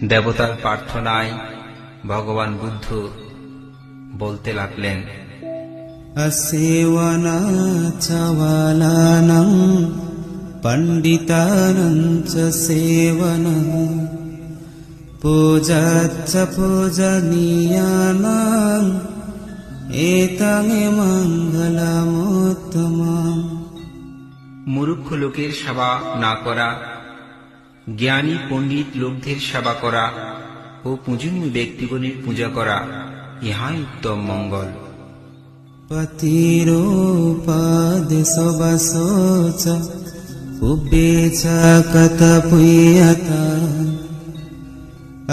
দেবতার প্রার্থনায় ভগবান বুদ্ধ বলতে লাগলেন, असेवनाचवालानां पण्डितानां च सेवनः पूजाच्च पूजनीयानाम् एतं मङ्गलमुत्तमम्। মূর্খ লোকের সেবা না করা, জ্ঞানী পণ্ডিত লোকদের সেবা করা ও পূজনীয় ব্যক্তিগণের পূজা করা, ইহাই উত্তম মঙ্গল। पतिरूपादिशुभशोच उभे च कथपुय्यता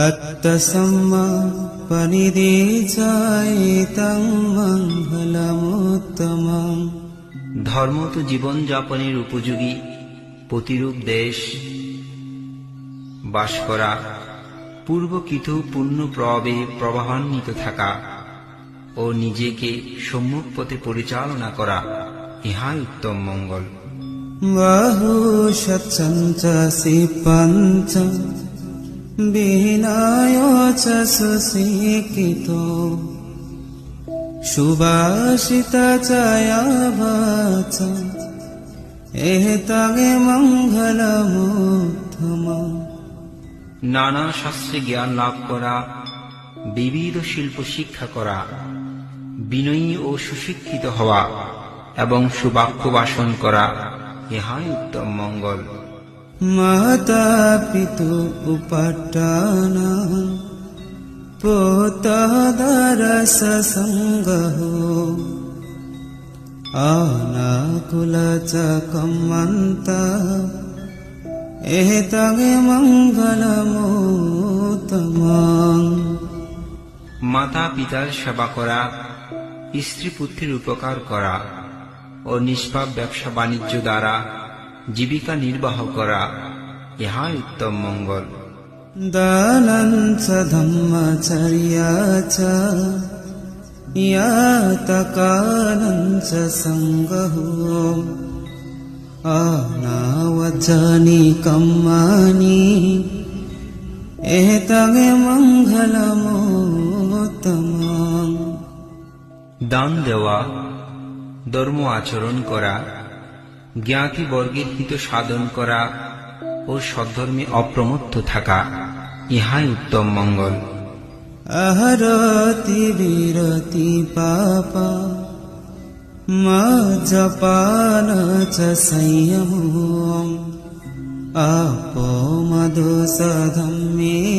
अत्तसम्मापनिधे च एतं मङ्गलमुत्तमम्। ধর্ম তো জীবন যাপনের উপযোগী প্রতিরূপ দেশ বাস করা, পূর্বকৃত পুণ্য প্রভাবে প্রবাহান্বিত থাকা ও নিজেকে সম্মুখ পথে পরিচালনা করা, ইহাই উত্তম মঙ্গল। बहुशतञ्च सिपञ्च विनाय च सुशिक्षितो सुभाषित च यावच एतं मङ्गलमुत्तमम्। নানা শাস্ত্রে জ্ঞান লাভ করা, বিবিধ শিল্প শিক্ষা করা, বিনয়ী ও সুশিক্ষিত হওয়া এবং সুবাক্য ভাষণ করা, ইহাই উত্তম মঙ্গল। माता पितु उपट्टाना पुत्रदारस संगहो अनाकुल च कम्मन्ता एतं मङ्गलमुत्तमम्। মাতা পিতার সেবা করা, স্ত্রী পুত্রের উপকার করা ও নিষ্পাপ ব্যবসা বাণিজ্য দ্বারা জীবিকা নির্বাহ করা, ইহাই উত্তম মঙ্গল। दानं च धम्मचर्या च यातकानं च सङ्गहो अनावचनि कर्माणि एतं मङ्गलमुत्तमम्। দান দেওয়া, ধর্ম আচরণ করা, জ্ঞাতি বর্গের হিত সাধন করা ও সদ্ধর্মে অপ্রমত্ত থাকা, ইহাই উত্তম মঙ্গল। अहरति विरति पापा मज्जपान च संयमो अपोमदोषधम्मे